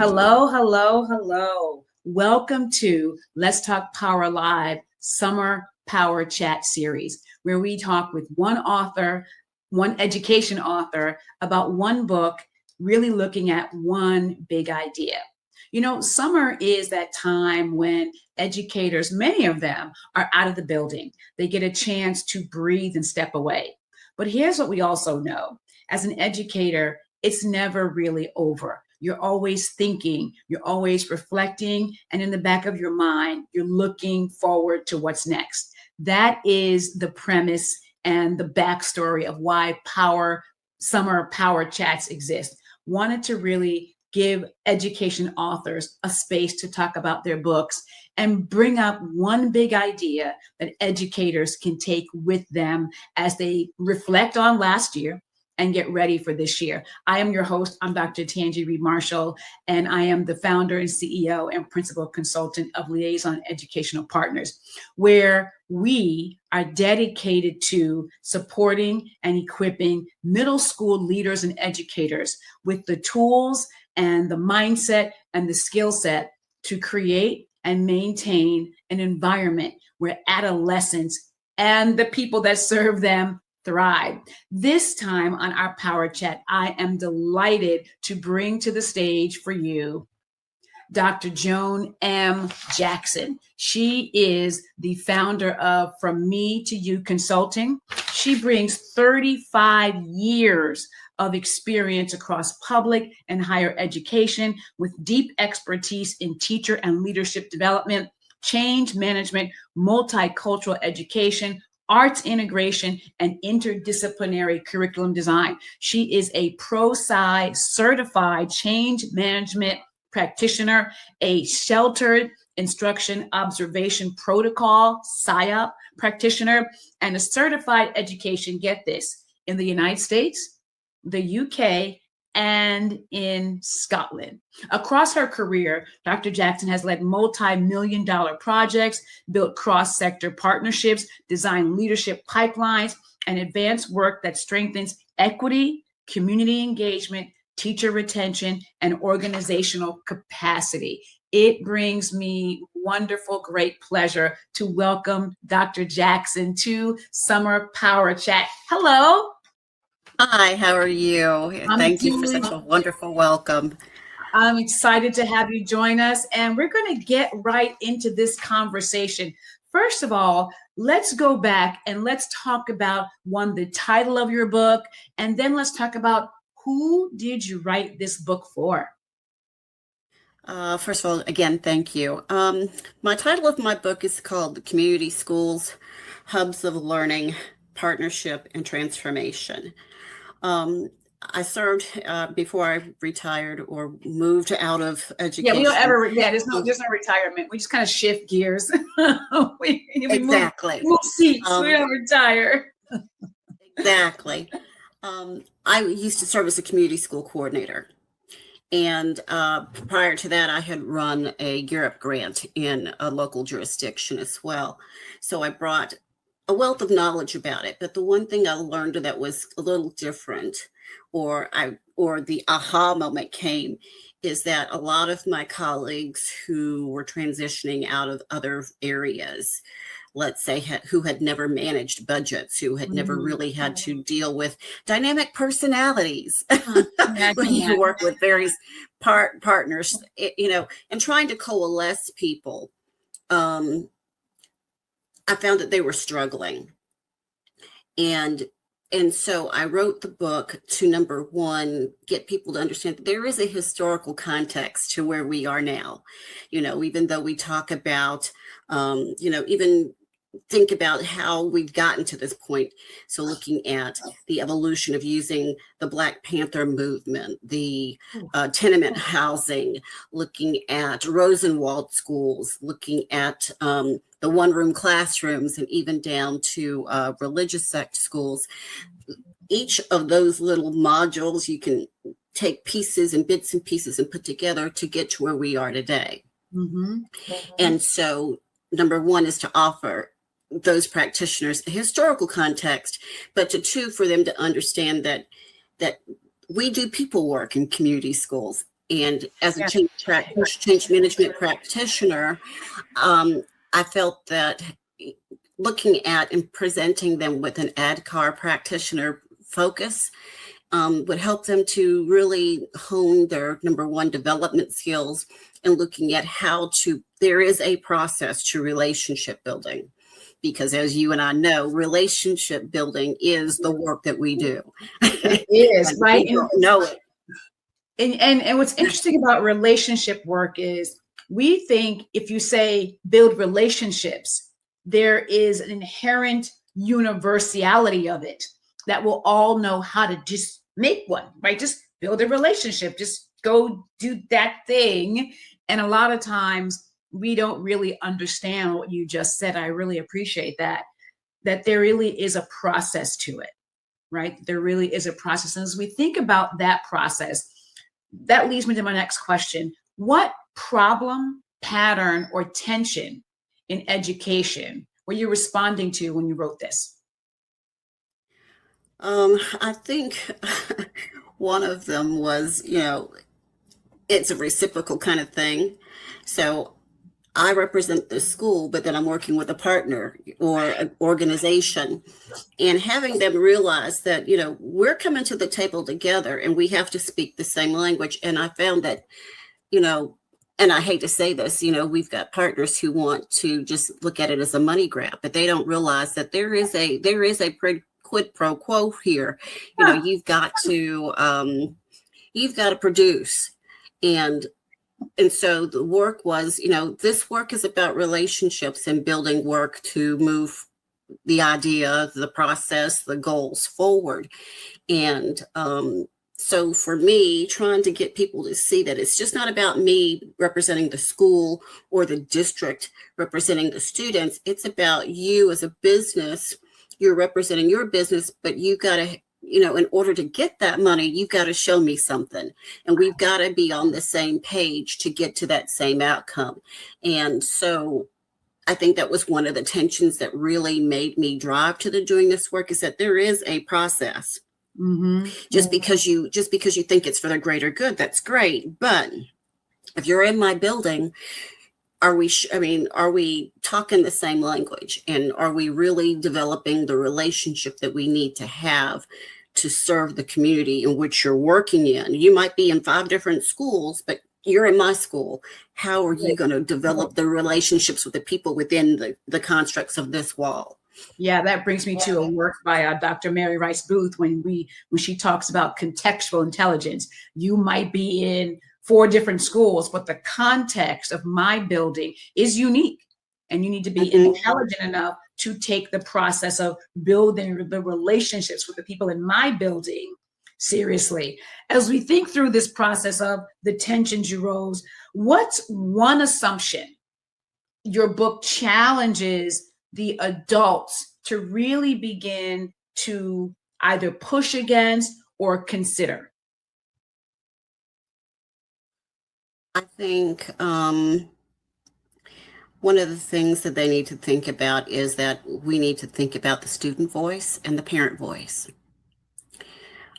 Hello, hello, hello. Welcome to Let's Talk Power Live Summer Power Chat Series, where we talk with one author, one education author about one book, really looking at one big idea. You know, summer is that time when educators, many of them, are out of the building. They get a chance to breathe and step away. But here's what we also know. As an educator, it's never really over. You're always thinking, you're always reflecting, and in the back of your mind, you're looking forward to what's next. That is the premise and the backstory of why summer power chats exist. Wanted to really give education authors a space to talk about their books and bring up one big idea that educators can take with them as they reflect on last year and get ready for this year. I am your host. I'm Dr. Tangi Reed Marshall, and I am the founder and CEO and principal consultant of Liaison Educational Partners, where we are dedicated to supporting and equipping middle school leaders and educators with the tools and the mindset and the skill set to create and maintain an environment where adolescents and the people that serve them thrive. This time on our Power Chat, I am delighted to bring to the stage for you Dr. Joan M. Jackson. She is the founder of From Me to You Consulting. She brings 35 years of experience across public and higher education with deep expertise in teacher and leadership development, change management, multicultural education, arts integration, and interdisciplinary curriculum design. She is a ProSci certified change management practitioner, a sheltered instruction observation protocol, SIOP practitioner, and a certified education, get this, in the United States, the UK, and in Scotland. Across her career, Dr. Jackson has led multi-million-dollar projects, built cross-sector partnerships, designed leadership pipelines, and advanced work that strengthens equity, community engagement, teacher retention, and organizational capacity. It brings me wonderful, great pleasure to welcome Dr. Jackson to Summer Power Chat. Hello. Hi, how are you? Thank you for such a wonderful welcome. I'm excited to have you join us, and we're going to get right into this conversation. First of all, let's go back and let's talk about the title of your book, and then let's talk about who did you write this book for? First of all, again, thank you. My title of my book is called The Community Schools, Hubs of Learning, Partnership, and Transformation. I served before I retired or moved out of education. Yeah, we don't ever. Yeah, there's no retirement. We just kind of shift gears. we exactly. Move seats. We don't retire. Exactly. I used to serve as a community school coordinator, and prior to that, I had run a Gear Up grant in a local jurisdiction as well. So I brought a wealth of knowledge about it. But the one thing I learned that was a little different, or the aha moment came, is that a lot of my colleagues who were transitioning out of other areas, let's say, who had never managed budgets, who had never really had to deal with dynamic personalities when you work with various partners, and trying to coalesce people. I found that they were struggling. And so I wrote the book to, number one, get people to understand that there is a historical context to where we are now. Even though we talk about, even think about how we've gotten to this point. So looking at the evolution of using the Black Panther movement, the tenement housing, looking at Rosenwald schools, looking at the one-room classrooms, and even down to religious sect schools. Each of those little modules you can take pieces and bits and pieces and put together to get to where we are today. And so number one is to offer those practitioners a historical context, but two, for them to understand that we do people work in community schools. And as a Yeah. change management practitioner, I felt that looking at and presenting them with an ADKAR practitioner focus would help them to really hone their number one development skills and looking at there is a process to relationship building. Because as you and I know, relationship building is the work that we do. It is, right? We don't know it. And what's interesting about relationship work is we think if you say build relationships, there is an inherent universality of it that we'll all know how to just make one, right? Just build a relationship, just go do that thing. And a lot of times we don't really understand what you just said. I really appreciate that there really is a process to it, right? There really is a process. And as we think about that process, that leads me to my next question. What problem, pattern, or tension in education were you responding to when you wrote this? I think one of them was, it's a reciprocal kind of thing. So I represent the school, but then I'm working with a partner or an organization, and having them realize that, we're coming to the table together and we have to speak the same language. And I found that, and I hate to say this, we've got partners who want to just look at it as a money grab, but they don't realize that there is a quid pro quo here. You've got to produce. And so the work was, this work is about relationships and building work to move the idea, the process, the goals forward. And so for me, trying to get people to see that it's just not about me representing the school or the district representing the students. It's about you as a business. You're representing your business, but you got to, in order to get that money, you've got to show me something. And we've got to be on the same page to get to that same outcome. And so I think that was one of the tensions that really made me drive to doing this work, is that there is a process. Mm-hmm. Just because you think it's for the greater good, that's great. But if you're in my building, are we talking the same language? And are we really developing the relationship that we need to have to serve the community in which you're working in? You might be in 5 different schools, but you're in my school. How are you going to develop the relationships with the people within the constructs of this wall? Yeah, that brings me to a work by Dr. Mary Rice Booth when she talks about contextual intelligence. You might be in 4 different schools, but the context of my building is unique, and you need to be intelligent enough to take the process of building the relationships with the people in my building seriously. As we think through this process of the tensions you rose, what's one assumption your book challenges the adults to really begin to either push against or consider? I think one of the things that they need to think about is that we need to think about the student voice and the parent voice.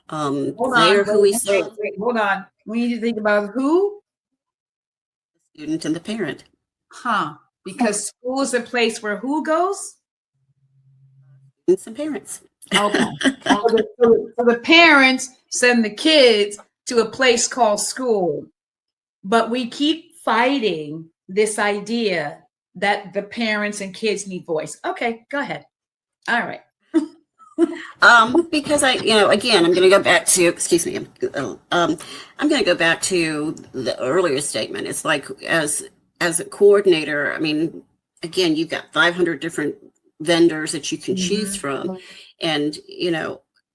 Hold on. We need to think about who? The student and the parent. Because school is a place where who goes? Students and parents. Okay. So the parents send the kids to a place called school, but we keep fighting this idea that the parents and kids need voice. Okay, go ahead. All right. Because again, I'm going to go back to, excuse me, I'm going to go back to the earlier statement. It's like, as a coordinator, again, you've got 500 different vendors that you can choose from. And,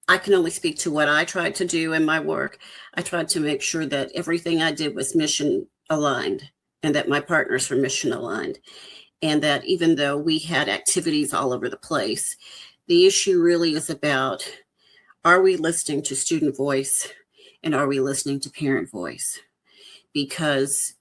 I can only speak to what I tried to do in my work. I tried to make sure that everything I did was mission aligned and that my partners were mission aligned. And that even though we had activities all over the place, the issue really is about, are we listening to student voice and are we listening to parent voice? Because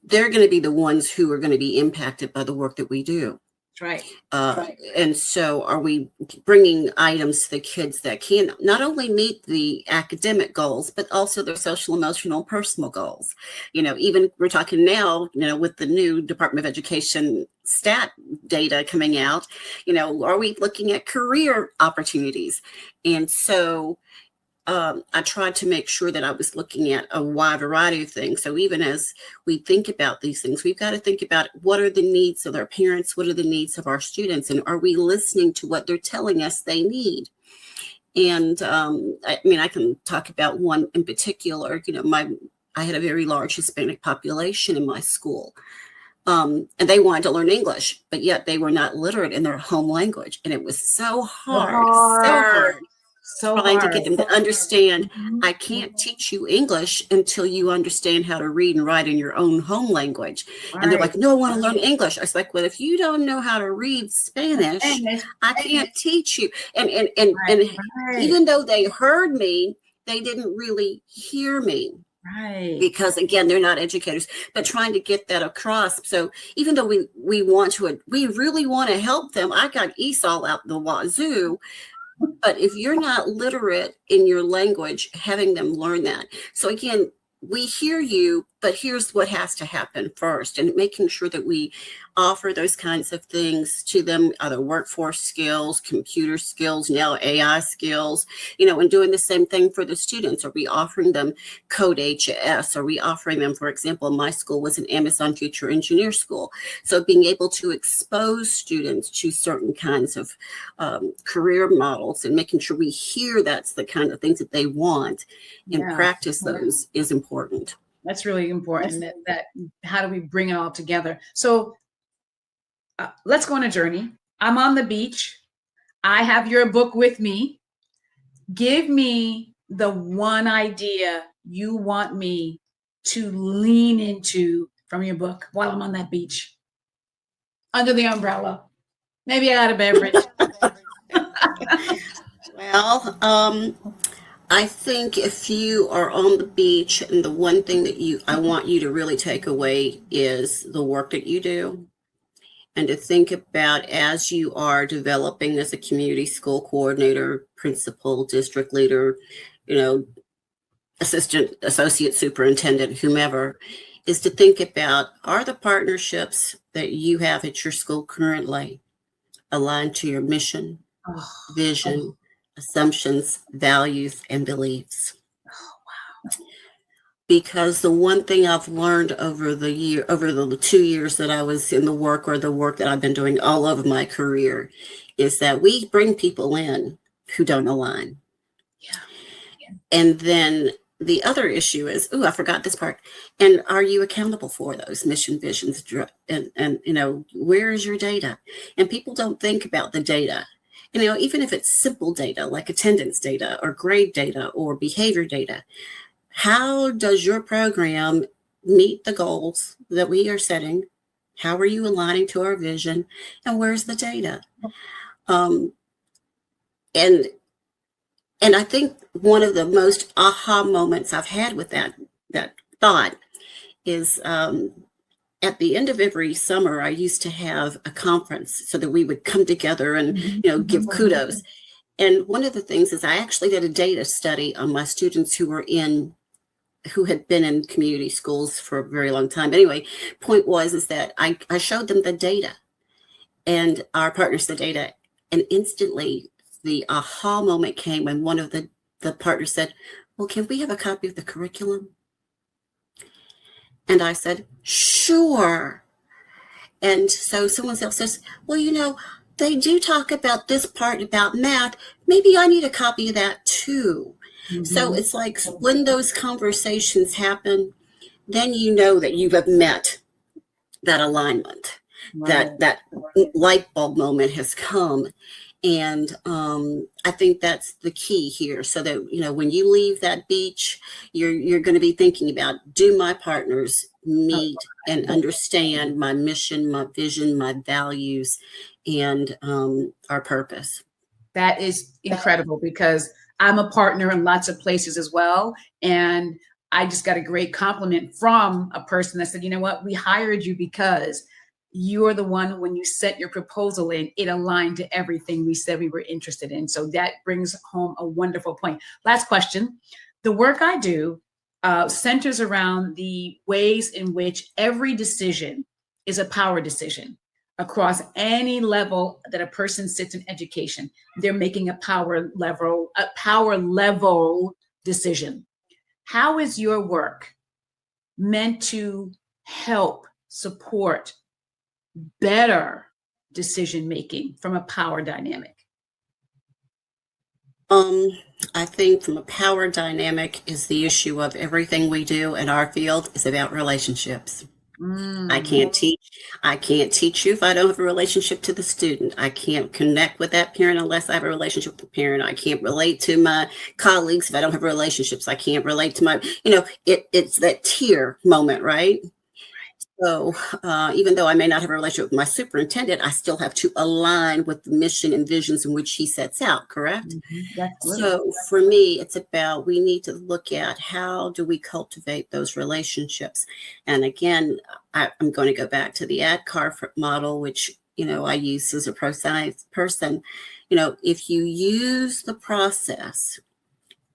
they're going to be the ones who are going to be impacted by the work that we do. Right. And so are we bringing items to the kids that can not only meet the academic goals, but also their social, emotional, personal goals? Even we're talking now, with the new Department of Education stat data coming out, are we looking at career opportunities? And so I tried to make sure that I was looking at a wide variety of things. So even as we think about these things, we've got to think about what are the needs of our parents, what are the needs of our students, and are we listening to what they're telling us they need? And I can talk about one in particular. I had a very large Hispanic population in my school. And they wanted to learn English, but yet they were not literate in their home language. And it was so hard, trying to get them to understand, I can't teach you English until you understand how to read and write in your own home language. And they're like, no, I want to learn English. I was like, well, if you don't know how to read Spanish, I can't teach you. And even though they heard me, they didn't really hear me. Right. Because again, they're not educators, but trying to get that across. So even though we really want to help them, I got ESOL out the wazoo. But if you're not literate in your language, having them learn that. So again, we hear you, but here's what has to happen first, and making sure that we offer those kinds of things to them, other workforce skills, computer skills, now AI skills, and doing the same thing for the students. Are we offering them Code HS? Are we offering them, for example, my school was an Amazon Future Engineer school. So being able to expose students to certain kinds of career models and making sure we hear that's the kind of things that they want and practice those is important. That's really important. That how do we bring it all together? So let's go on a journey. I'm on the beach. I have your book with me. Give me the one idea you want me to lean into from your book while I'm on that beach under the umbrella. Maybe I got a beverage. Well, I think if you are on the beach, and the one thing that I want you to really take away is the work that you do, and to think about as you are developing as a community school coordinator, principal, district leader, assistant, associate superintendent, whomever, is to think about, are the partnerships that you have at your school currently aligned to your mission, vision, assumptions, values, and beliefs? Because the one thing I've learned over the 2 years that I was in the work that I've been doing all over my career, is that we bring people in who don't align. And then the other issue is, I forgot this part. And are you accountable for those mission, visions, and where is your data? And people don't think about the data. Even if it's simple data like attendance data or grade data or behavior data, how does your program meet the goals that we are setting? How are you aligning to our vision? And where's the data? And I think one of the most aha moments I've had with that thought is at the end of every summer, I used to have a conference so that we would come together and give kudos. And one of the things is I actually did a data study on my students who had been in community schools for a very long time. Anyway, point is that I showed them the data and our partners the data, and instantly the aha moment came when one of the partners said, well, can we have a copy of the curriculum? And I said, sure. And so someone else says, well, they do talk about this part about math. Maybe I need a copy of that too. Mm-hmm. So it's like when those conversations happen, then you know that you have met that alignment, right. that light bulb moment has come. And I think that's the key here, so that, when you leave that beach, you're going to be thinking about, do my partners meet and understand my mission, my vision, my values, and our purpose? That is incredible, because I'm a partner in lots of places as well. And I just got a great compliment from a person that said, you know what, we hired you because you're the one, when you sent your proposal in, it aligned to everything we said we were interested in. So that brings home a wonderful point. Last question. The work I do centers around the ways in which every decision is a power decision across any level that a person sits in education. They're making a power level decision. How is your work meant to help support better decision making from a power dynamic? I think from a power dynamic is the issue of everything we do in our field is about relationships. I can't teach you if I don't have a relationship to the student. I can't connect with that parent unless I have a relationship with the parent. I can't relate to my colleagues if I don't have relationships. I can't relate to my, it's that tier moment, right? So even though I may not have a relationship with my superintendent, I still have to align with the mission and visions in which he sets out, correct? So for me, it's about, we need to look at how do we cultivate those relationships. And again, I'm going to go back to the ADKAR model, which, I use as a pro-science person. If you use the process,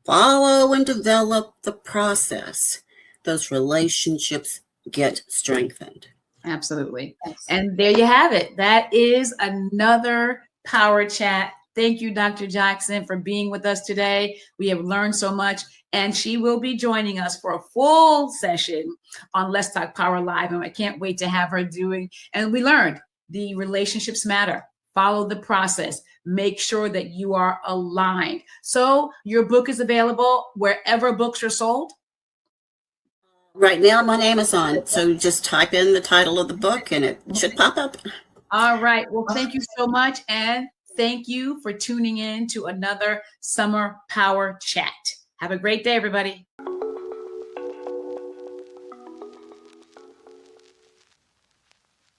follow and develop the process, those relationships get strengthened. Absolutely. And there you have it. That is another Power Chat. Thank you, Dr. Jackson, for being with us today. We have learned so much, and she will be joining us for a full session on Let's Talk Power Live, and I can't wait to have her doing. And we learned the relationships matter. Follow the process. Make sure that you are aligned. So your book is available wherever books are sold. Right now I'm on Amazon, so just type in the title of the book and it should pop up. All right. Well, thank you so much. And thank you for tuning in to another Summer Power Chat. Have a great day, everybody.